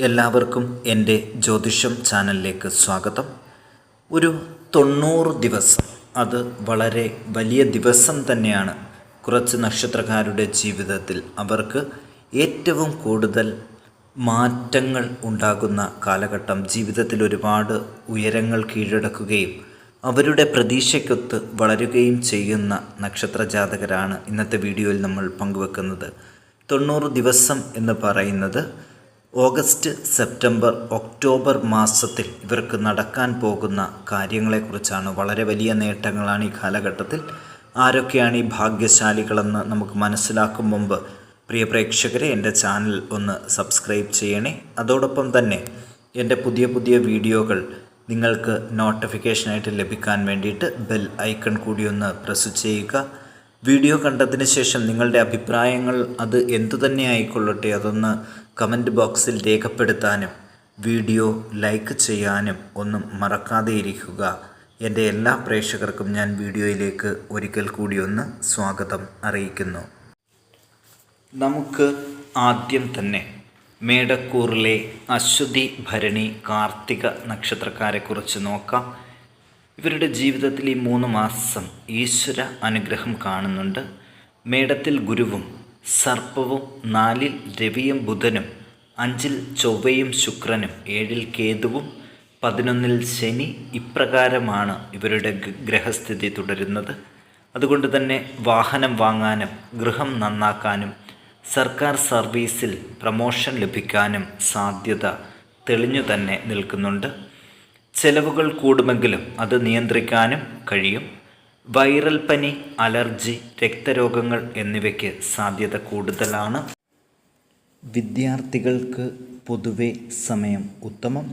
എല്ലാവർക്കും എൻ്റെ ജ്യോതിഷം ചാനലിലേക്ക് സ്വാഗതം. ഒരു 90 ദിവസം, അത് വളരെ വലിയ ദിവസം തന്നെയാണ്. കുറച്ച് നക്ഷത്രക്കാരുടെ ജീവിതത്തിൽ അവർക്ക് ഏറ്റവും കൂടുതൽ മാറ്റങ്ങൾ ഉണ്ടാകുന്ന കാലഘട്ടം, ജീവിതത്തിൽ ഒരുപാട് ഉയരങ്ങൾ കീഴടക്കുകയും അവരുടെ പ്രതീക്ഷയ്ക്കൊത്ത് വളരുകയും ചെയ്യുന്ന നക്ഷത്ര ജാതകരാണ് ഇന്നത്തെ വീഡിയോയിൽ നമ്മൾ പങ്കുവെക്കുന്നത്. 90 ദിവസം എന്ന് പറയുന്നത് ഓഗസ്റ്റ്, സെപ്റ്റംബർ, ഒക്ടോബർ മാസത്തിൽ ഇവർക്ക് നടക്കാൻ പോകുന്ന കാര്യങ്ങളെക്കുറിച്ചാണ്. വളരെ വലിയ നേട്ടങ്ങളാണ് ഈ കാലഘട്ടത്തിൽ. ആരൊക്കെയാണ് ഈ ഭാഗ്യശാലികളെന്ന് നമുക്ക് മനസ്സിലാക്കും മുമ്പ് പ്രിയ പ്രേക്ഷകരെ, എൻ്റെ ചാനൽ ഒന്ന് സബ്സ്ക്രൈബ് ചെയ്യണേ. അതോടൊപ്പം തന്നെ എൻ്റെ പുതിയ വീഡിയോകൾ നിങ്ങൾക്ക് നോട്ടിഫിക്കേഷനായിട്ട് ലഭിക്കാൻ വേണ്ടിയിട്ട് ബെൽ ഐക്കൺ കൂടി ഒന്ന് പ്രസ് ചെയ്യുക. വീഡിയോ കണ്ടതിന് ശേഷം നിങ്ങളുടെ അഭിപ്രായങ്ങൾ അത് എന്തുതന്നെ ആയിക്കൊള്ളട്ടെ അതൊന്ന് കമൻറ്റ് ബോക്സിൽ രേഖപ്പെടുത്താനും വീഡിയോ ലൈക്ക് ചെയ്യാനും ഒന്നും മറക്കാതെ ഇരിക്കുക. എൻ്റെ എല്ലാ പ്രേക്ഷകർക്കും ഞാൻ വീഡിയോയിലേക്ക് ഒരിക്കൽ കൂടി ഒന്ന് സ്വാഗതം അറിയിക്കുന്നു. നമുക്ക് ആദ്യം തന്നെ മേടക്കൂറിലെ അശ്വതി, ഭരണി, കാർത്തിക നക്ഷത്രക്കാരെക്കുറിച്ച് നോക്കാം. ഇവരുടെ ജീവിതത്തിൽ ഈ 3 മാസം ഈശ്വര അനുഗ്രഹം കാണുന്നുണ്ട്. മേടത്തിൽ ഗുരുവും സർപ്പവും, 4-ൽ രവിയും ബുധനും, 5-ൽ ചൊവ്വയും ശുക്രനും, 7-ൽ കേതുവും, 11-ൽ ശനി. ഇപ്രകാരമാണ് ഇവരുടെ ഗ്രഹസ്ഥിതി തുടരുന്നത്. അതുകൊണ്ട് തന്നെ വാഹനം വാങ്ങാനും ഗൃഹം നന്നാക്കാനും സർക്കാർ സർവീസിൽ പ്രമോഷൻ ലഭിക്കാനും സാധ്യത തെളിഞ്ഞു തന്നെ നിൽക്കുന്നുണ്ട്. ചെലവുകൾ കൂടുമെങ്കിലും അത് നിയന്ത്രിക്കാനും കഴിയും. വൈറൽ പനി, അലർജി, രക്തരോഗങ്ങൾ എന്നിവയ്ക്ക് സാധ്യത കൂടുതലാണ്. വിദ്യാർത്ഥികൾക്ക് പൊതുവെ സമയം ഉത്തമം.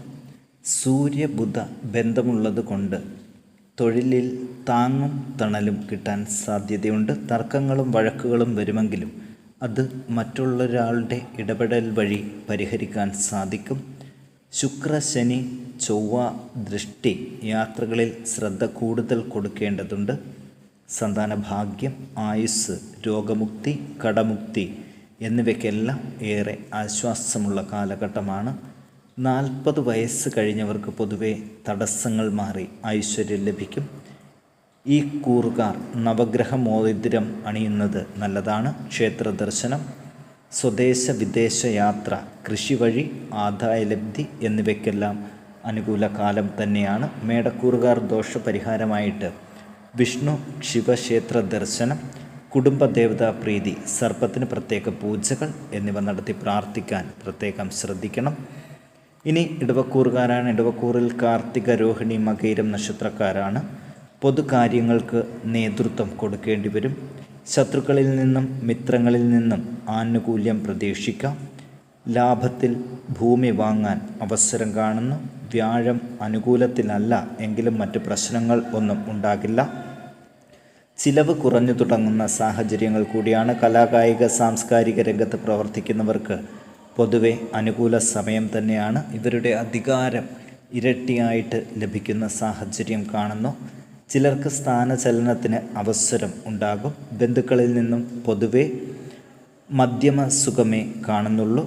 സൂര്യബുധ ബന്ധമുള്ളത് കൊണ്ട് തൊഴിലിൽ താങ്ങും തണലും കിട്ടാൻ സാധ്യതയുണ്ട്. തർക്കങ്ങളും വഴക്കുകളും വരുമെങ്കിലും അത് മറ്റുള്ളൊരാളുടെ ഇടപെടൽ വഴി പരിഹരിക്കാൻ സാധിക്കും. ശുക്ര, ശനി, ചൊവ്വ ദൃഷ്ടി യാത്രകളിൽ ശ്രദ്ധ കൂടുതൽ കൊടുക്കേണ്ടതുണ്ട്. സന്താന ഭാഗ്യം, ആയുസ്, രോഗമുക്തി, കടമുക്തി എന്നിവയ്ക്കെല്ലാം ഏറെ ആശ്വാസമുള്ള കാലഘട്ടമാണ്. 40 വയസ്സ് കഴിഞ്ഞവർക്ക് പൊതുവെ തടസ്സങ്ങൾ മാറി ഐശ്വര്യം ലഭിക്കും. ഈ കൂറുകാർ നവഗ്രഹ മോതിരം അണിയുന്നത് നല്ലതാണ്. ക്ഷേത്ര ദർശനം, സ്വദേശ വിദേശ യാത്ര, കൃഷി വഴി ആദായലബ്ധി എന്നിവയ്ക്കെല്ലാം അനുകൂല കാലം തന്നെയാണ്. മേടക്കൂറുകാർ ദോഷപരിഹാരമായിട്ട് വിഷ്ണു ശിവക്ഷേത്ര ദർശനം, കുടുംബദേവതാ പ്രീതി, സർപ്പത്തിന് പ്രത്യേക പൂജകൾ എന്നിവ നടത്തി പ്രാർത്ഥിക്കാൻ പ്രത്യേകം ശ്രദ്ധിക്കണം. ഇനി ഇടവക്കൂറുകാരാണ്. ഇടവക്കൂറിൽ കാർത്തിക, രോഹിണി, മകയിരം നക്ഷത്രക്കാരാണ്. പൊതുകാര്യങ്ങൾക്ക് നേതൃത്വം കൊടുക്കേണ്ടി വരും. ശത്രുക്കളിൽ നിന്നും മിത്രങ്ങളിൽ നിന്നും ആനുകൂല്യം പ്രതീക്ഷിക്കാം. ലാഭത്തിൽ ഭൂമി വാങ്ങാൻ അവസരം കാണുന്നു. വ്യാഴം അനുകൂലത്തിലല്ല എങ്കിലും മറ്റ് പ്രശ്നങ്ങൾ ഒന്നും ഉണ്ടാകില്ല. ചിലവ് കുറഞ്ഞു തുടങ്ങുന്ന സാഹചര്യങ്ങൾ കൂടിയാണ്. കലാകായിക സാംസ്കാരിക രംഗത്ത് പ്രവർത്തിക്കുന്നവർക്ക് പൊതുവെ അനുകൂല സമയം തന്നെയാണ്. ഇവരുടെ അധികാരം ഇരട്ടിയായിട്ട് ലഭിക്കുന്ന സാഹചര്യം കാണുന്നു. ചിലർക്ക് സ്ഥാനചലനത്തിന് അവസരം ഉണ്ടാകും. ബന്ധുക്കളിൽ നിന്നും പൊതുവെ മധ്യമ സുഖമേ കാണുന്നുള്ളൂ.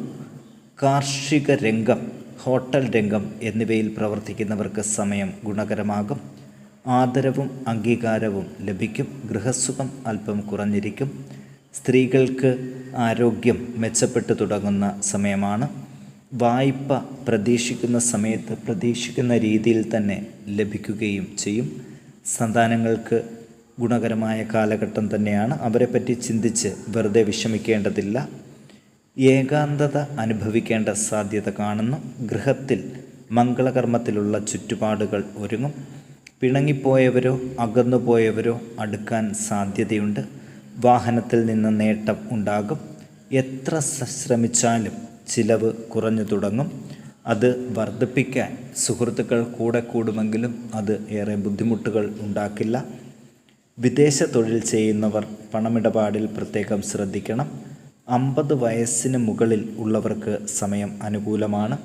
കാർഷിക രംഗം, ഹോട്ടൽ രംഗം എന്നിവയിൽ പ്രവർത്തിക്കുന്നവർക്ക് സമയം ഗുണകരമാകും. ആദരവും അംഗീകാരവും ലഭിക്കും. ഗൃഹസുഖം അല്പം കുറഞ്ഞിരിക്കും. സ്ത്രീകൾക്ക് ആരോഗ്യം മെച്ചപ്പെട്ടു തുടങ്ങുന്ന സമയമാണ്. വായ്പ പ്രതീക്ഷിക്കുന്ന സമയത്ത് പ്രതീക്ഷിക്കുന്ന രീതിയിൽ തന്നെ ലഭിക്കുകയും ചെയ്യും. സന്താനങ്ങൾക്ക് ഗുണകരമായ കാലഘട്ടം തന്നെയാണ്. അവരെപ്പറ്റി ചിന്തിച്ച് വെറുതെ വിഷമിക്കേണ്ടതില്ല. ഏകാന്തത അനുഭവിക്കേണ്ട സാധ്യത കാണുന്നു. ഗൃഹത്തിൽ മംഗളകർമ്മത്തിലുള്ള ചുറ്റുപാടുകൾ ഒരുങ്ങും. പിണങ്ങിപ്പോയവരോ അകന്നുപോയവരോ അടുക്കാൻ സാധ്യതയുണ്ട്. വാഹനത്തിൽ നിന്ന് നേട്ടം ഉണ്ടാകും. എത്ര ശ്രമിച്ചാലും ചിലവ് കുറഞ്ഞു തുടങ്ങും. അത് വർദ്ധിപ്പിക്കാൻ സുഹൃത്തുക്കൾ കൂടെ കൂടുമെങ്കിലും അത് ഏറെ ബുദ്ധിമുട്ടുകൾ ഉണ്ടാക്കില്ല. വിദേശ തൊഴിൽ ചെയ്യുന്നവർ പണമിടപാടിൽ പ്രത്യേകം ശ്രദ്ധിക്കണം. 50 വയസ്സിന് മുകളിൽ ഉള്ളവർക്ക് സമയം അനുകൂലമാണ്.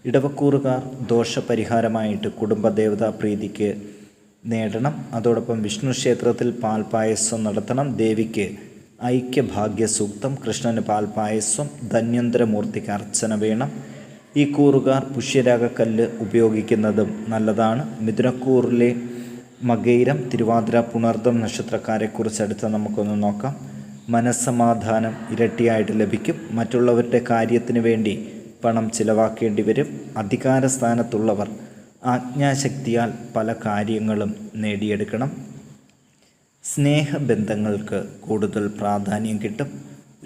ഇടവക്കൂറുകാർ ദോഷപരിഹാരമായിട്ട് കുടുംബദേവതാ പ്രീതിക്ക് നേടണം. അതോടൊപ്പം വിഷ്ണു ക്ഷേത്രത്തിൽ പാൽപായസം നടത്തണം. ദേവിക്ക് ഐക്യഭാഗ്യ സൂക്തം, കൃഷ്ണന് പാൽപായസം, ധന്വന്തരമൂർത്തിക്ക് അർച്ചന വേണം. ഈ കൂറുകാർ പുഷ്യരാഗക്കല്ല് ഉപയോഗിക്കുന്നതും നല്ലതാണ്. മിഥുനക്കൂറിലെ മകയിരം, തിരുവാതിര, പുണർദം നക്ഷത്രക്കാരെക്കുറിച്ച് അടുത്ത് നമുക്കൊന്ന് നോക്കാം. മനസ്സമാധാനം ഇരട്ടിയായിട്ട് ലഭിക്കും. മറ്റുള്ളവരുടെ കാര്യത്തിന് വേണ്ടി പണം ചിലവാക്കേണ്ടി വരും. അധികാരസ്ഥാനത്തുള്ളവർ ആജ്ഞാശക്തിയാൽ പല കാര്യങ്ങളും നേടിയെടുക്കണം. സ്നേഹബന്ധങ്ങൾക്ക് കൂടുതൽ പ്രാധാന്യം കിട്ടും.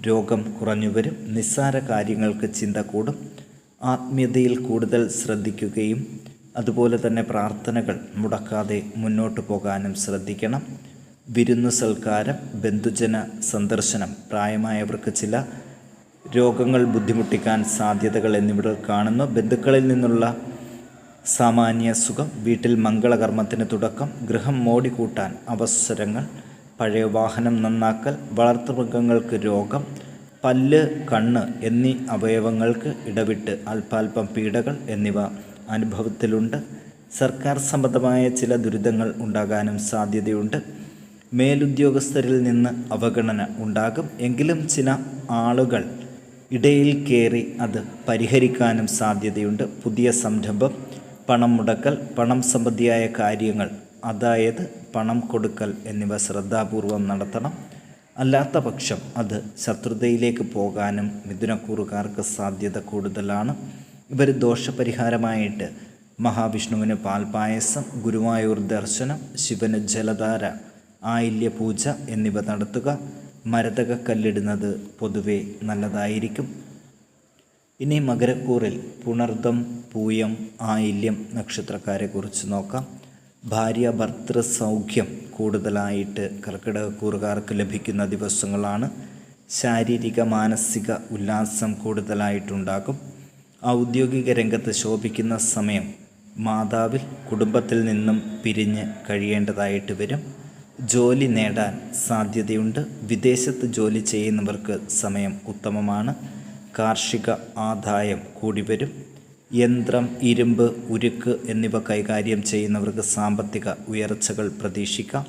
രോഗം കുറഞ്ഞു വരും. നിസ്സാര കാര്യങ്ങൾക്ക് ചിന്ത കൂടും. ആത്മീയതയിൽ കൂടുതൽ ശ്രദ്ധിക്കുകയും അതുപോലെ തന്നെ പ്രാർത്ഥനകൾ മുടക്കാതെ മുന്നോട്ട് പോകാനും ശ്രദ്ധിക്കണം. വിരുന്നു സൽക്കാരം, ബന്ധുജന സന്ദർശനം, പ്രായമായവർക്ക് ചില രോഗങ്ങൾ ബുദ്ധിമുട്ടിക്കാൻ സാധ്യതകൾ എന്നിവ കാണുന്നു. ബന്ധുക്കളിൽ നിന്നുള്ള സാമാന്യ സുഖം, വീട്ടിൽ മംഗളകർമ്മത്തിന് തുടക്കം, ഗൃഹം മോടിക്കൂട്ടാൻ അവസരങ്ങൾ, പഴയ വാഹനം നന്നാക്കൽ, വളർത്തുമൃഗങ്ങൾക്ക് രോഗം, പല്ല്, കണ്ണ് എന്നീ അവയവങ്ങൾക്ക് ഇടവിട്ട് അല്പാൽപം പീഡകൾ എന്നിവ അനുഭവത്തിലുണ്ട്. സർക്കാർ സംബന്ധമായ ചില ദുരിതങ്ങൾ ഉണ്ടാകാനും സാധ്യതയുണ്ട്. മേലുദ്യോഗസ്ഥരിൽ നിന്ന് അവഗണന ഉണ്ടാകും. എങ്കിലും ചില ആളുകൾ ഇടയിൽ കയറി അത് പരിഹരിക്കാനും സാധ്യതയുണ്ട്. പുതിയ സംരംഭം, പണം മുടക്കൽ, പണം സംബന്ധിയായ കാര്യങ്ങൾ, അതായത് പണം കൊടുക്കൽ എന്നിവ ശ്രദ്ധാപൂർവം നടത്തണം. അല്ലാത്ത പക്ഷം അത് ശത്രുതയിലേക്ക് പോകാനും മിഥുനക്കൂറുകാർക്ക് സാധ്യത കൂടുതലാണ്. ഇവർ ദോഷപരിഹാരമായിട്ട് മഹാവിഷ്ണുവിന് പാൽപായസം, ഗുരുവായൂർ ദർശനം, ശിവന് ജലധാര, ആയില്യപൂജ എന്നിവ നടത്തുക. മരതകക്കല്ലിടുന്നത് പൊതുവെ നല്ലതായിരിക്കും. ഇനി മകരക്കൂറിൽ പുണർദം, പൂയം, ആയില്യം നക്ഷത്രക്കാരെക്കുറിച്ച് നോക്കാം. ഭാര്യ ഭർത്തൃ സൗഖ്യം കൂടുതലായിട്ട് കർക്കിടകക്കൂറുകാർക്ക് ലഭിക്കുന്ന ദിവസങ്ങളാണ്. ശാരീരിക മാനസിക ഉല്ലാസം കൂടുതലായിട്ടുണ്ടാകും. ഔദ്യോഗിക രംഗത്ത് ശോഭിക്കുന്ന സമയം. മാതാവിൽ കുടുംബത്തിൽ നിന്നും പിരിഞ്ഞ് കഴിയേണ്ടതായിട്ട് വരും. ജോലി നേടാൻ സാധ്യതയുണ്ട്. വിദേശത്ത് ജോലി ചെയ്യുന്നവർക്ക് സമയം ഉത്തമമാണ്. കാർഷിക ആദായം കൂടി വരും. യന്ത്രം, ഇരുമ്പ്, ഉരുക്ക് എന്നിവ കൈകാര്യം ചെയ്യുന്നവർക്ക് സാമ്പത്തിക ഉയർച്ചകൾ പ്രതീക്ഷിക്കാം.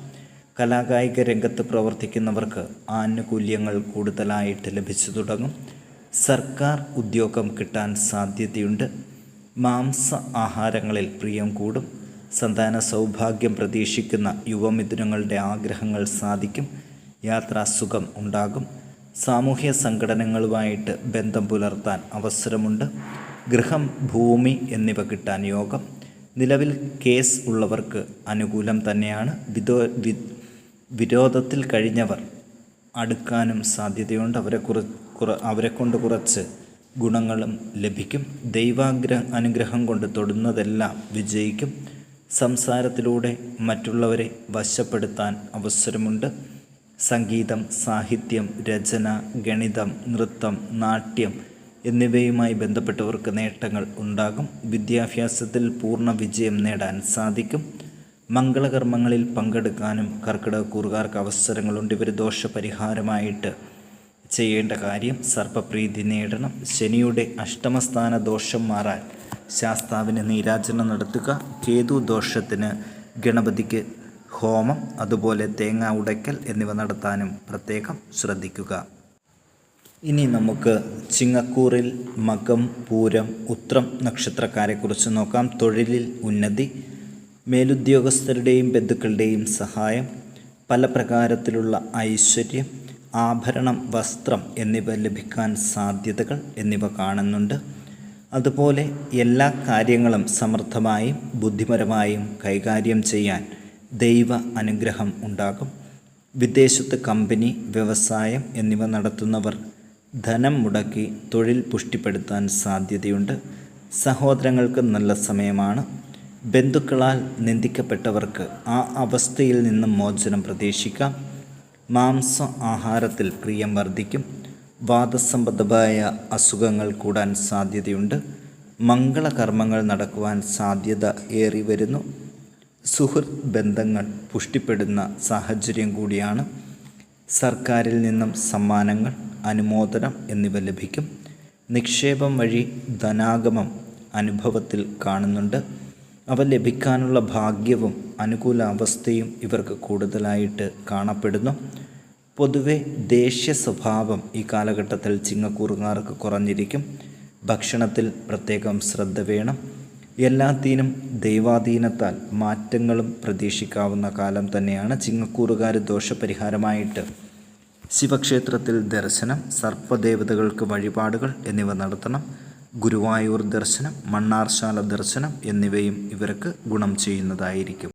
കലാകായിക രംഗത്ത് പ്രവർത്തിക്കുന്നവർക്ക് ആനുകൂല്യങ്ങൾ കൂടുതലായിട്ട് ലഭിച്ചു തുടങ്ങും. സർക്കാർ ഉദ്യോഗം കിട്ടാൻ സാധ്യതയുണ്ട്. മാംസ ആഹാരങ്ങളിൽ പ്രിയം കൂടും. സന്താന സൗഭാഗ്യം പ്രതീക്ഷിക്കുന്ന യുവമിഥുനങ്ങളുടെ ആഗ്രഹങ്ങൾ സാധിക്കും. യാത്രാസുഖം ഉണ്ടാകും. സാമൂഹ്യ സംഘടനകളുമായിട്ട് ബന്ധം പുലർത്താൻ അവസരമുണ്ട്. ഗൃഹം, ഭൂമി എന്നിവ കിട്ടാൻ യോഗം. നിലവിൽ കേസ് ഉള്ളവർക്ക് അനുകൂലം തന്നെയാണ്. വിരോധത്തിൽ കഴിഞ്ഞവർ അടുക്കാനും സാധ്യതയുണ്ട്. അവരെക്കൊണ്ട് കുറച്ച് ഗുണങ്ങളും ലഭിക്കും. അനുഗ്രഹം കൊണ്ട് തൊടുന്നതെല്ലാം വിജയിക്കും. സംസാരത്തിലൂടെ മറ്റുള്ളവരെ വശപ്പെടുത്താൻ അവസരമുണ്ട്. സംഗീതം, സാഹിത്യം, രചന, ഗണിതം, നൃത്തം, നാട്യം എന്നിവയുമായി ബന്ധപ്പെട്ടവർക്ക് നേട്ടങ്ങൾ ഉണ്ടാകും. വിദ്യാഭ്യാസത്തിൽ പൂർണ്ണ വിജയം നേടാൻ സാധിക്കും. മംഗളകർമ്മങ്ങളിൽ പങ്കെടുക്കാനും കർക്കിടകക്കൂറുകാർക്ക് അവസരങ്ങളുണ്ട്. ഇവർ ദോഷപരിഹാരമായിട്ട് ചെയ്യേണ്ട കാര്യം സർപ്പപ്രീതി നേടണം. ശനിയുടെ അഷ്ടമസ്ഥാന ദോഷം മാറാൻ ശാസ്താവിന് നീരാജനം നടത്തുക. കേതു ദോഷത്തിന് ഗണപതിക്ക് ഹോമം, അതുപോലെ തേങ്ങ ഉടയ്ക്കൽ എന്നിവ നടത്താനും പ്രത്യേകം ശ്രദ്ധിക്കുക. ഇനി നമുക്ക് ചിങ്ങക്കൂറിൽ മകം, പൂരം, ഉത്രം നക്ഷത്രക്കാരെക്കുറിച്ച് നോക്കാം. തൊഴിലിൽ ഉന്നതി, മേലുദ്യോഗസ്ഥരുടെയും ബന്ധുക്കളുടെയും സഹായം, പല പ്രകാരത്തിലുള്ള ഐശ്വര്യം, ആഭരണം, വസ്ത്രം എന്നിവ ലഭിക്കാൻ സാധ്യതകൾ എന്നിവ കാണുന്നുണ്ട്. അതുപോലെ എല്ലാ കാര്യങ്ങളും സമർത്ഥമായും ബുദ്ധിപരമായും കൈകാര്യം ചെയ്യാൻ ദൈവ അനുഗ്രഹം ഉണ്ടാകും. വിദേശത്ത് കമ്പനി, വ്യവസായം എന്നിവ നടത്തുന്നവർ ധനം മുടക്കി തൊഴിൽ പുഷ്ടിപ്പെടുത്താൻ സാധ്യതയുണ്ട്. സഹോദരങ്ങൾക്ക് നല്ല സമയമാണ്. ബന്ധുക്കളാൽ നിന്ദിക്കപ്പെട്ടവർക്ക് ആ അവസ്ഥയിൽ നിന്നും മോചനം പ്രതീക്ഷിക്കാം. മാംസ ആഹാരത്തിൽ പ്രിയം വർദ്ധിക്കും. വാദസംബന്ധമായ അസുഖങ്ങൾ കൂടാൻ സാധ്യതയുണ്ട്. മംഗളകർമ്മങ്ങൾ നടക്കുവാൻ സാധ്യത ഏറി വരുന്നു. സുഹൃത്ത് ബന്ധങ്ങൾ പുഷ്ടിപ്പെടുന്ന സാഹചര്യം കൂടിയാണ്. സർക്കാരിൽ നിന്നും സമ്മാനങ്ങൾ, അനുമോദനം എന്നിവ ലഭിക്കും. നിക്ഷേപം വഴി ധനാഗമം അനുഭവത്തിൽ കാണുന്നുണ്ട്. അവ ലഭിക്കാനുള്ള ഭാഗ്യവും അനുകൂലാവസ്ഥയും ഇവർക്ക് കൂടുതലായിട്ട് കാണപ്പെടുന്നു. പൊതുവെ ദേഷ്യ സ്വഭാവം ഈ കാലഘട്ടത്തിൽ ചിങ്ങക്കൂറുകാർക്ക് കുറഞ്ഞിരിക്കും. ഭക്ഷണത്തിൽ പ്രത്യേകം ശ്രദ്ധ വേണം. എല്ലാത്തിനും ദൈവാധീനത്താൽ മാറ്റങ്ങളും പ്രതീക്ഷിക്കാവുന്ന കാലം തന്നെയാണ്. ചിങ്ങക്കൂറുകാർ ദോഷപരിഹാരമായിട്ട് ശിവക്ഷേത്രത്തിൽ ദർശനം, സർപ്പദേവതകൾക്ക് വഴിപാടുകൾ എന്നിവ നടത്തണം. ഗുരുവായൂർ ദർശനം, മണ്ണാർശാല ദർശനം എന്നിവയും ഇവർക്ക് ഗുണം ചെയ്യുന്നതായിരിക്കും.